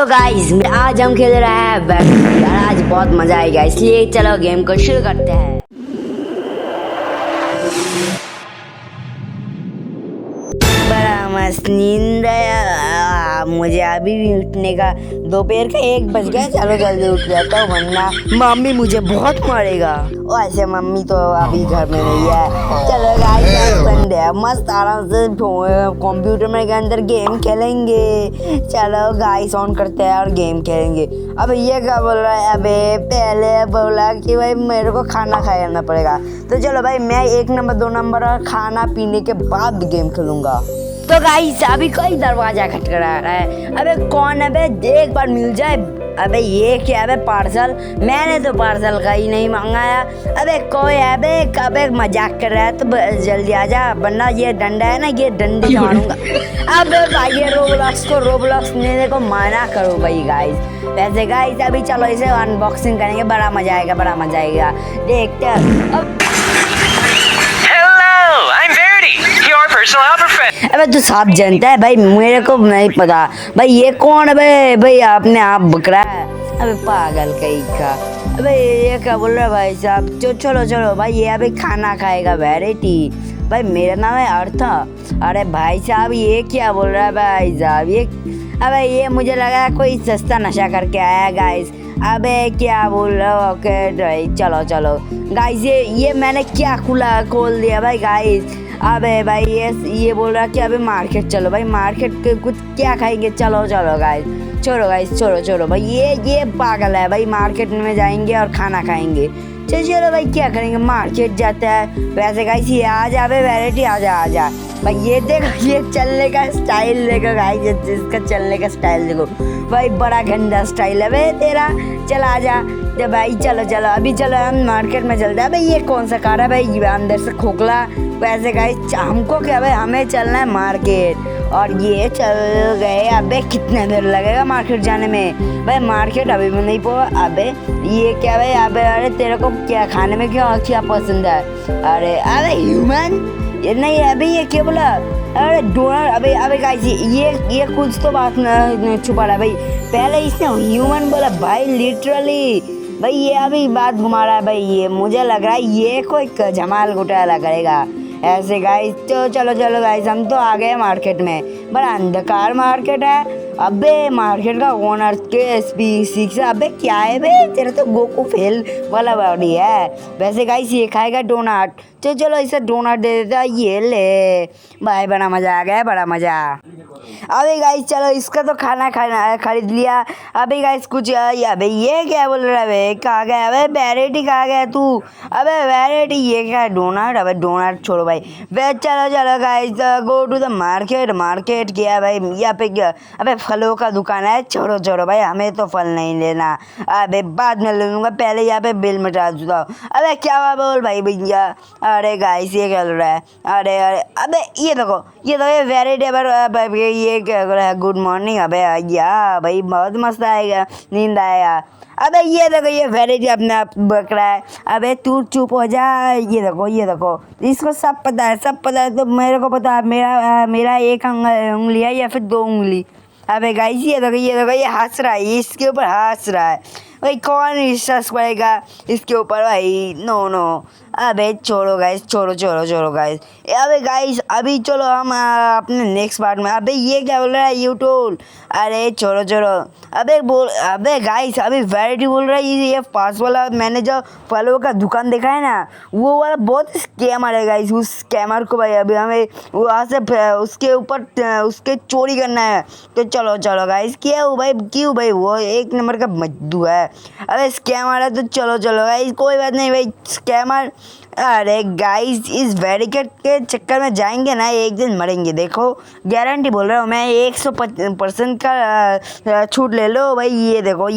तो गाइस आज हम खेल रहे हैं यार, आज बहुत मजा आएगा, इसलिए चलो गेम को शुरू करते हैं। बड़ा मस्त नींद है, मुझे अभी भी उठने का दोपहर का 1 बज गया। चलो जल्दी उठ जाता हूँ वरना मम्मी मुझे बहुत मारेगा। वैसे मम्मी तो अभी घर में नहीं है। चलो गाइस संडे है, मस्त आराम से कंप्यूटर में के अंदर गेम खेलेंगे। चलो गाइस ऑन करते हैं और गेम खेलेंगे। अब ये क्या बोल रहा है? अबे पहले बोला कि भाई मेरे को खाना खाना पड़ेगा, तो चलो भाई मैं 1 नंबर 2 नंबर और खाना पीने के बाद गेम खेलूंगा। तो गाइस अभी कोई दरवाजा खटखटा रहा है। अबे कौन है बे? एक बार मिल जाए। अबे ये क्या है बे? पार्सल? मैंने तो पार्सल का ही नहीं मंगाया। अबे कोई है बे? अबे मजाक कर रहा है तो जल्दी आ जा, वरना ये डंडा है ना, ये डंडे से मारूंगा। अबे भाई ये रोब्लॉक्स लेने को मना करो भाई गाइस। वैसे गाइस अभी चलो इसे अनबॉक्सिंग करेंगे, बड़ा मजा आएगा। देखते हैं। अबे तू साफ जानता है भाई, मेरे को नहीं पता भाई ये कौन है भाई आपने आप बकरा है। अबे पागल कहीं का। अबे ये क्या बोल रहा है भाई साहब? चलो भाई ये अभी खाना खाएगा वैरायटी। भाई मेरा नाम है अर्था। अरे भाई साहब ये क्या बोल रहा है भाई साहब? ये अबे ये मुझे लगा कोई सस्ता नशा करके आया गाइस। अबे क्या बोल रहा हो? ओके भाई चलो गाइस ये मैंने क्या खोल दिया भाई गाइस। अबे भाई ये बोल रहा कि अबे मार्केट चलो भाई, मार्केट के कुछ क्या खाएंगे। चलो गाइस छोड़ो भाई ये पागल है भाई। मार्केट में जाएंगे और खाना खाएंगे। चलो भाई क्या करेंगे, मार्केट जाता है। वैसे गाइस ये आ जा बे वैरायटी, आ जा भाई। ये देखो ये चलने का स्टाइल देखो गाइस, इसका चलने का स्टाइल देखो भाई, बड़ा गंदा स्टाइल है बे तेरा। चल आ जा तो भाई चलो अभी चलो हम मार्केट में चलते हैं। भाई ये कौन सा कार है भाई अंदर से खोखला? वैसे गाइस हमको क्या भाई, हमें चलना है मार्केट और ये चल गए। अबे कितने देर लगेगा मार्केट जाने में? भाई मार्केट अभी भी नहीं पहुंचा। अबे ये क्या भाई? अबे तेरे को क्या खाने में क्या पसंद है? अरे ह्यूमन ये नहीं है अभी, ये क्या बोला? अरे डोनर। अबे गाइस ये कुछ तो बात छुपा रहा है भाई। पहले इसने ह्यूमन बोला भाई, लिटरली भाई ये अभी बात घुमा रहा है भाई। ये मुझे लग रहा है ये कोई जमाल घोटाला करेगा ऐसे गाइस। तो चलो गाइस हम तो आ गए मार्केट में। बड़ा अंधकार मार्केट है। अबे मार्केट का ओनर के स्पीक। अबे क्या है बे? तेरा तो गोकू फेल वाला बॉडी है। वैसे गाइस ये खाएगा डोनट, तो चलो इसे डोनट दे देता। ये ले भाई, बड़ा मजा आ गया, बड़ा मजा। अबे गाइस चलो इसका तो खाना खरीद लिया। अबे गाइस कुछ अबे ये क्या बोल रहा है? कहाँ गया? अबे वैरायटी कहाँ गया तू? अबे वैरायटी ये क्या है? डोनट? अबे डोनट छोड़ो भाई। वे चलो guys go to the market क्या भाई यहाँ पे? अबे फलों का दुकान है। छोड़ो भाई, हमें तो फल नहीं लेना। अबे बाद में ले लूँगा, पहले यहाँ पे बिल मिटा दूँ। अबे क्या बोल भाई भैया? अरे गाइस ये क्या रहा है? अरे अबे ये देखो ये वैरायटी। ये क्या कर रहा है? Good morning. अबे या भाई बहुत मस्त आएगा, नींद आएगा। अबे ये देखो ये वैरायटी अपने आप बक रहा है। अबे तू चुप हो जा। ये देखो इसको सब पता है तो मेरे को पता है। मेरा 1 उंगली है या फिर 2 उंगली। अबे गाइस ये देखो ये हंस रहा है, इसके ऊपर हंस रहा है भाई। कौन विश्वास करेगा इसके ऊपर भाई? नो। अबे छोड़ो गाइस। अबे गाइस अभी चलो हम अपने नेक्स्ट पार्ट में। अबे ये क्या बोल रहा है यूट्यूब? अरे छोड़ो। अबे गाइस अभी वैरायटी बोल रहा है ये पास वाला। मैंने जो फलों का दुकान देखा है ना, वो वाला बहुत स्कैमर है गाइस। उस स्कैमर को भाई अभी हमें वहाँ से उसके ऊपर उसके चोरी करना है। तो चलो गाइस क्यों भाई वो 1 नंबर का मजदू है। अरे स्कैमर है तो चलो गाइस, कोई बात नहीं भाई स्कैमर। अरे गाइस इस बैरिकेड के चक्कर में जाएंगे ना, एक दिन मरेंगे। देखो गारंटी बोल रहा हूँ मैं, 100% का छूट ले लो भाई। ये देखो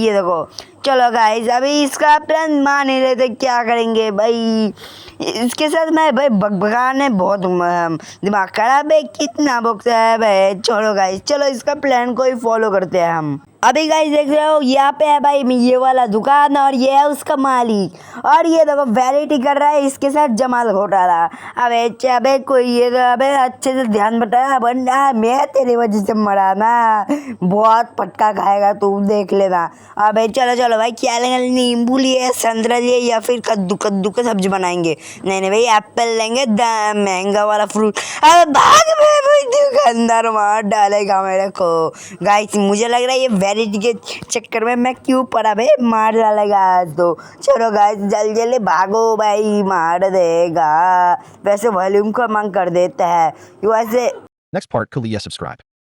चलो गाइस अभी इसका प्लान मान नहीं लेते, क्या करेंगे भाई? इसके साथ मैं भाई भगाने बहुत दिमाग खराब है, कितना भुगता है भाई। छोड़ो गाइस, चलो इसका प्लान को ही फॉलो करते हैं हम। अभी गाइस देख रहे हो यहाँ पे है भाई ये वाला दुकान और ये है उसका मालिक और ये देखो वैरायटी कर रहा है इसके साथ जमाल घोटाला। अबे कोई ये तो अबे अच्छे से ध्यान बता वरना मैं तेरी वजह से मरा ना, बहुत पटका खाएगा तू देख लेना। अबे चलो चलो भाई क्या लेंगे, नींबू लिए संतरा लिए या फिर कद्दू कद्दू का सब्जी बनाएंगे। नहीं भाई एप्पल लेंगे महंगा वाला फ्रूट। अबे भाग भाई दुकानदार मार डालेगा मेरे को। गाइस मुझे लग रहा है ये वैरायटी के चक्कर में मैं क्यों पड़ा भाई, मार डालेगा आज तो। चलो गाइस जल्दी जल्दी भागो भाई मार देगा। वैसे वॉल्यूम को मंग कर देता है वैसे। Next part, Kalia subscribe.